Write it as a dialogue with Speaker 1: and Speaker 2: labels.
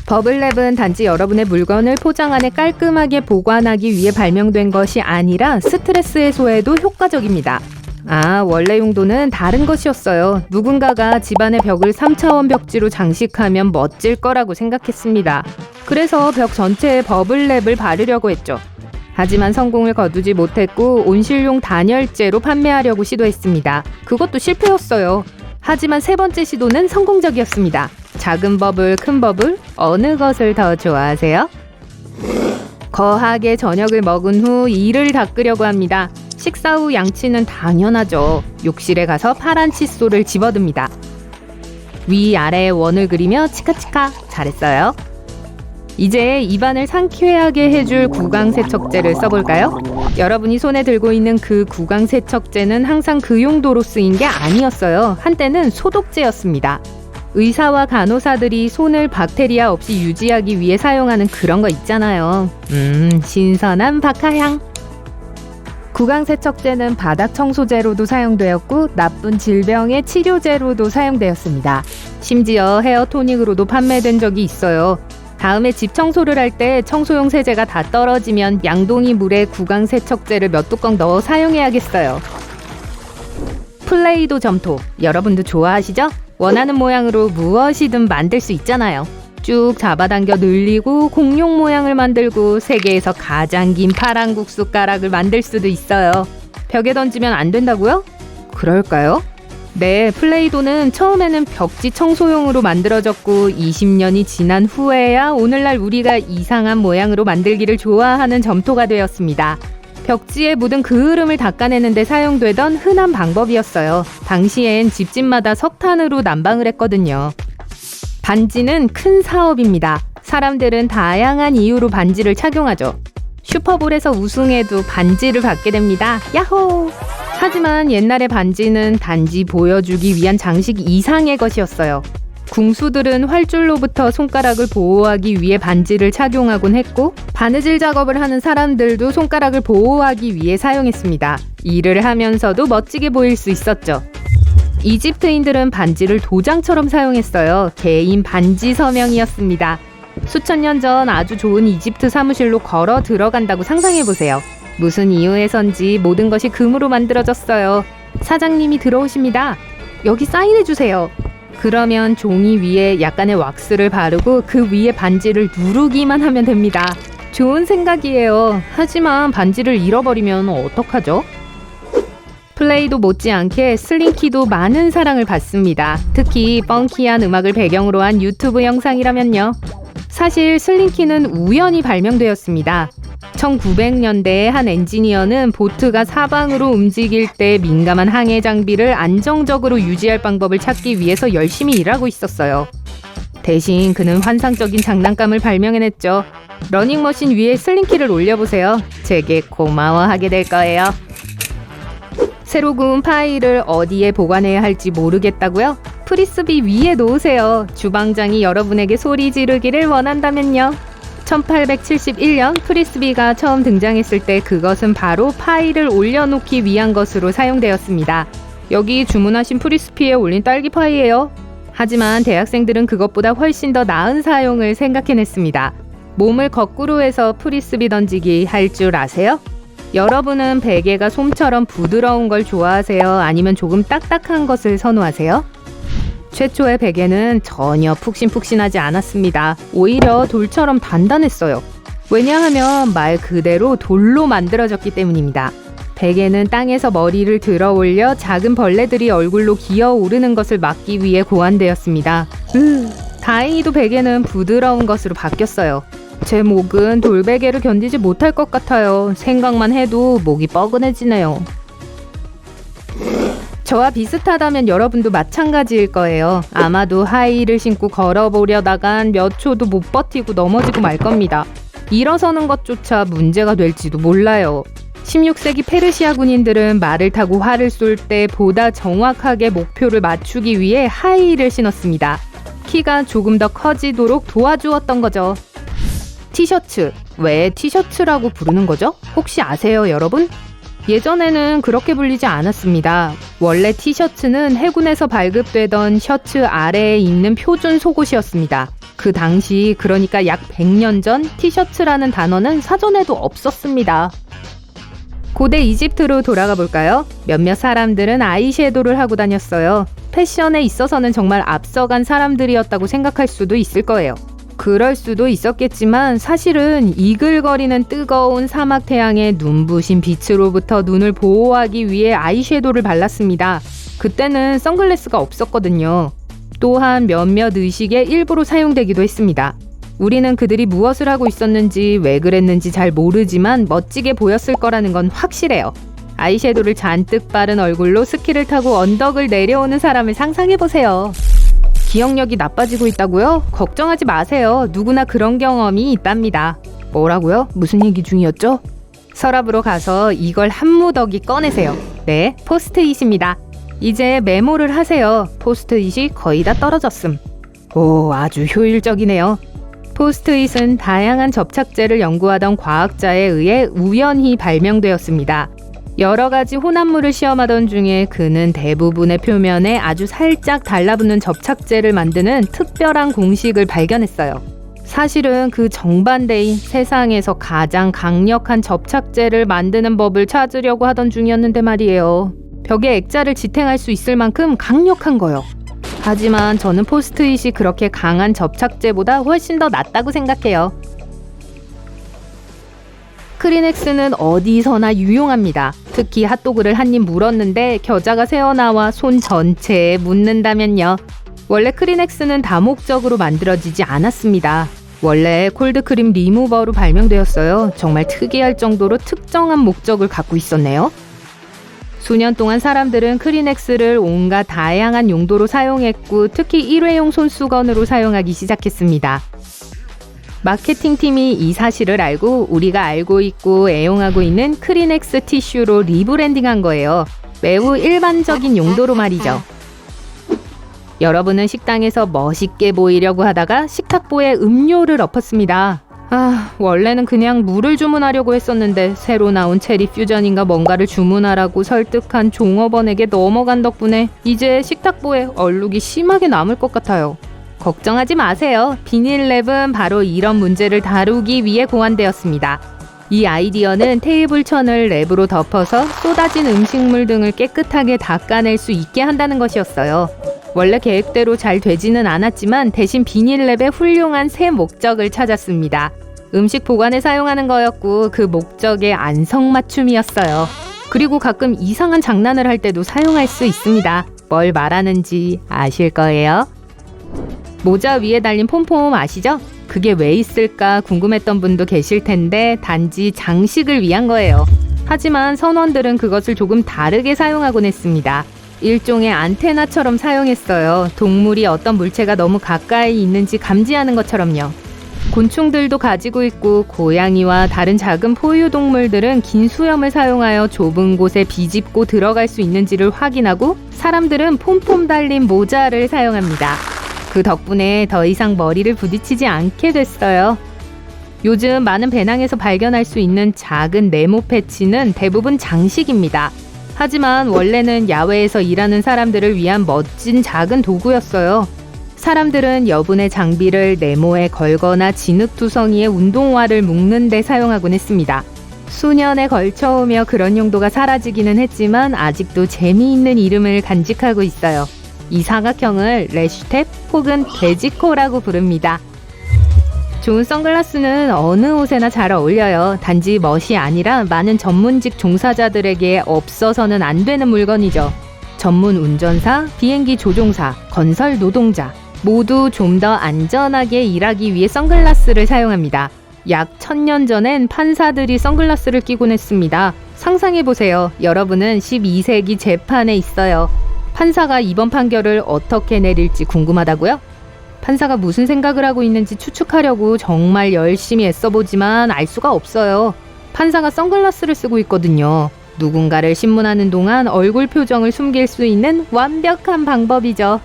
Speaker 1: 버블랩은 단지 여러분의 물건을 포장 안에 깔끔하게 보관하기 위해 발명된 것이 아니라 스트레스 해소에도 효과적입니다. 원래 용도는 다른 것이었어요. 누군가가 집안의 벽을 3차원 벽지로 장식하면 멋질 거라고 생각했습니다. 그래서 벽 전체에 버블랩을 바르려고 했죠. 하지만 성공을 거두지 못했고 온실용 단열재로 판매하려고 시도했습니다. 그것도 실패였어요. 하지만 세 번째 시도는 성공적이었습니다. 작은 버블, 큰 버블, 어느 것을 더 좋아하세요? 거하게 저녁을 먹은 후 이를 닦으려고 합니다. 식사 후 양치는 당연하죠. 욕실에 가서 파란 칫솔을 집어듭니다. 위아래에 원을 그리며 치카치카 잘했어요. 이제 입안을 상쾌하게 해줄 구강세척제를 써볼까요? 여러분이 손에 들고 있는 그 구강세척제는 항상 그 용도로 쓰인 게 아니었어요. 한때는 소독제였습니다. 의사와 간호사들이 손을 박테리아 없이 유지하기 위해 사용하는 그런 거 있잖아요. 신선한 박하향. 구강세척제는 바닥 청소제로도 사용되었고 나쁜 질병의 치료제로도 사용되었습니다. 심지어 헤어 토닉으로도 판매된 적이 있어요. 다음에 집 청소를 할 때 청소용 세제가 다 떨어지면 양동이 물에 구강세척제를 몇 뚜껑 넣어 사용해야겠어요. 플레이도 점토, 여러분도 좋아하시죠? 원하는 모양으로 무엇이든 만들 수 있잖아요. 쭉 잡아당겨 늘리고 공룡 모양을 만들고 세계에서 가장 긴 파란 국수 가락을 만들 수도 있어요. 벽에 던지면 안 된다고요? 그럴까요? 네, 플레이도는 처음에는 벽지 청소용으로 만들어졌고 20년이 지난 후에야 오늘날 우리가 이상한 모양으로 만들기를 좋아하는 점토가 되었습니다. 벽지에 묻은 그을음을 닦아내는 데 사용되던 흔한 방법이었어요. 당시엔 집집마다 석탄으로 난방을 했거든요. 반지는 큰 사업입니다. 사람들은 다양한 이유로 반지를 착용하죠. 슈퍼볼에서 우승해도 반지를 받게 됩니다. 야호! 하지만 옛날의 반지는 단지 보여주기 위한 장식 이상의 것이었어요. 궁수들은 활줄로부터 손가락을 보호하기 위해 반지를 착용하곤 했고 바느질 작업을 하는 사람들도 손가락을 보호하기 위해 사용했습니다. 일을 하면서도 멋지게 보일 수 있었죠. 이집트인들은 반지를 도장처럼 사용했어요. 개인 반지 서명이었습니다. 수천 년 전 아주 좋은 이집트 사무실로 걸어 들어간다고 상상해보세요. 무슨 이유에선지 모든 것이 금으로 만들어졌어요. 사장님이 들어오십니다. 여기 사인해주세요. 그러면 종이 위에 약간의 왁스를 바르고 그 위에 반지를 누르기만 하면 됩니다. 좋은 생각이에요. 하지만 반지를 잃어버리면 어떡하죠? 플레이도 못지않게 슬링키도 많은 사랑을 받습니다. 특히 펑키한 음악을 배경으로 한 유튜브 영상이라면요. 사실 슬링키는 우연히 발명되었습니다. 1900년대에 한 엔지니어는 보트가 사방으로 움직일 때 민감한 항해 장비를 안정적으로 유지할 방법을 찾기 위해서 열심히 일하고 있었어요. 대신 그는 환상적인 장난감을 발명해냈죠. 러닝머신 위에 슬링키를 올려보세요. 제게 고마워하게 될 거예요. 새로 구운 파이를 어디에 보관해야 할지 모르겠다고요? 프리스비 위에 놓으세요. 주방장이 여러분에게 소리 지르기를 원한다면요. 1871년 프리스비가 처음 등장했을 때 그것은 바로 파이를 올려놓기 위한 것으로 사용되었습니다. 여기 주문하신 프리스비에 올린 딸기 파이예요. 하지만 대학생들은 그것보다 훨씬 더 나은 사용을 생각해냈습니다. 몸을 거꾸로 해서 프리스비 던지기 할 줄 아세요? 여러분은 베개가 솜처럼 부드러운 걸 좋아하세요? 아니면 조금 딱딱한 것을 선호하세요? 최초의 베개는 전혀 푹신푹신하지 않았습니다. 오히려 돌처럼 단단했어요. 왜냐하면 말 그대로 돌로 만들어졌기 때문입니다. 베개는 땅에서 머리를 들어 올려 작은 벌레들이 얼굴로 기어오르는 것을 막기 위해 고안되었습니다. 다행히도 베개는 부드러운 것으로 바뀌었어요. 제 목은 돌베개를 견디지 못할 것 같아요. 생각만 해도 목이 뻐근해지네요. 저와 비슷하다면 여러분도 마찬가지일 거예요. 아마도 하이힐을 신고 걸어보려다간 몇 초도 못 버티고 넘어지고 말 겁니다. 일어서는 것조차 문제가 될지도 몰라요. 16세기 페르시아 군인들은 말을 타고 활을 쏠 때 보다 정확하게 목표를 맞추기 위해 하이힐을 신었습니다. 키가 조금 더 커지도록 도와주었던 거죠. 티셔츠, 왜 티셔츠라고 부르는 거죠? 혹시 아세요, 여러분? 예전에는 그렇게 불리지 않았습니다. 원래 티셔츠는 해군에서 발급되던 셔츠 아래에 입는 표준 속옷이었습니다. 그 당시, 그러니까 약 100년 전 티셔츠라는 단어는 사전에도 없었습니다. 고대 이집트로 돌아가 볼까요? 몇몇 사람들은 아이섀도를 하고 다녔어요. 패션에 있어서는 정말 앞서간 사람들이었다고 생각할 수도 있을 거예요. 그럴 수도 있었겠지만 사실은 이글거리는 뜨거운 사막 태양의 눈부신 빛으로부터 눈을 보호하기 위해 아이섀도를 발랐습니다. 그때는 선글라스가 없었거든요. 또한 몇몇 의식의 일부로 사용되기도 했습니다. 우리는 그들이 무엇을 하고 있었는지 왜 그랬는지 잘 모르지만 멋지게 보였을 거라는 건 확실해요. 아이섀도를 잔뜩 바른 얼굴로 스키를 타고 언덕을 내려오는 사람을 상상해보세요. 기억력이 나빠지고 있다고요? 걱정하지 마세요. 누구나 그런 경험이 있답니다. 뭐라고요? 무슨 얘기 중이었죠? 서랍으로 가서 이걸 한 무더기 꺼내세요. 네, 포스트잇입니다. 이제 메모를 하세요. 포스트잇이 거의 다 떨어졌음. 오, 아주 효율적이네요. 포스트잇은 다양한 접착제를 연구하던 과학자에 의해 우연히 발명되었습니다. 여러 가지 혼합물을 시험하던 중에 그는 대부분의 표면에 아주 살짝 달라붙는 접착제를 만드는 특별한 공식을 발견했어요. 사실은 그 정반대인 세상에서 가장 강력한 접착제를 만드는 법을 찾으려고 하던 중이었는데 말이에요. 벽에 액자를 지탱할 수 있을 만큼 강력한 거요. 하지만 저는 포스트잇이 그렇게 강한 접착제보다 훨씬 더 낫다고 생각해요. 크리넥스는 어디서나 유용합니다. 특히 핫도그를 한 입 물었는데 겨자가 새어나와 손 전체에 묻는다면요. 원래 크리넥스는 다목적으로 만들어지지 않았습니다. 원래 콜드크림 리무버로 발명되었어요. 정말 특이할 정도로 특정한 목적을 갖고 있었네요. 수년 동안 사람들은 크리넥스를 온갖 다양한 용도로 사용했고 특히 일회용 손수건으로 사용하기 시작했습니다. 마케팅팀이 이 사실을 알고 우리가 알고 있고 애용하고 있는 크리넥스 티슈로 리브랜딩한 거예요. 매우 일반적인 용도로 말이죠. 여러분은 식당에서 멋있게 보이려고 하다가 식탁보에 음료를 엎었습니다. 원래는 그냥 물을 주문하려고 했었는데 새로 나온 체리 퓨전인가 뭔가를 주문하라고 설득한 종업원에게 넘어간 덕분에 이제 식탁보에 얼룩이 심하게 남을 것 같아요. 걱정하지 마세요. 비닐랩은 바로 이런 문제를 다루기 위해 고안되었습니다. 이 아이디어는 테이블천을 랩으로 덮어서 쏟아진 음식물 등을 깨끗하게 닦아낼 수 있게 한다는 것이었어요. 원래 계획대로 잘 되지는 않았지만 대신 비닐랩의 훌륭한 새 목적을 찾았습니다. 음식 보관에 사용하는 거였고 그 목적의 안성맞춤이었어요. 그리고 가끔 이상한 장난을 할 때도 사용할 수 있습니다. 뭘 말하는지 아실 거예요. 모자 위에 달린 폼폼 아시죠? 그게 왜 있을까 궁금했던 분도 계실 텐데 단지 장식을 위한 거예요. 하지만 선원들은 그것을 조금 다르게 사용하곤 했습니다. 일종의 안테나처럼 사용했어요. 동물이 어떤 물체가 너무 가까이 있는지 감지하는 것처럼요. 곤충들도 가지고 있고 고양이와 다른 작은 포유동물들은 긴 수염을 사용하여 좁은 곳에 비집고 들어갈 수 있는지를 확인하고 사람들은 폼폼 달린 모자를 사용합니다. 그 덕분에 더 이상 머리를 부딪히지 않게 됐어요. 요즘 많은 배낭에서 발견할 수 있는 작은 네모 패치는 대부분 장식입니다. 하지만 원래는 야외에서 일하는 사람들을 위한 멋진 작은 도구였어요. 사람들은 여분의 장비를 네모에 걸거나 진흙투성이에 운동화를 묶는 데 사용하곤 했습니다. 수년에 걸쳐오며 그런 용도가 사라지기는 했지만 아직도 재미있는 이름을 간직하고 있어요. 이 사각형을 래쉬탭 혹은 돼지코라고 부릅니다. 좋은 선글라스는 어느 옷에나 잘 어울려요. 단지 멋이 아니라 많은 전문직 종사자들에게 없어서는 안 되는 물건이죠. 전문 운전사, 비행기 조종사, 건설 노동자 모두 좀 더 안전하게 일하기 위해 선글라스를 사용합니다. 약 1000년 전엔 판사들이 선글라스를 끼곤 했습니다. 상상해보세요. 여러분은 12세기 재판에 있어요. 판사가 이번 판결을 어떻게 내릴지 궁금하다고요? 판사가 무슨 생각을 하고 있는지 추측하려고 정말 열심히 애써보지만 알 수가 없어요. 판사가 선글라스를 쓰고 있거든요. 누군가를 신문하는 동안 얼굴 표정을 숨길 수 있는 완벽한 방법이죠.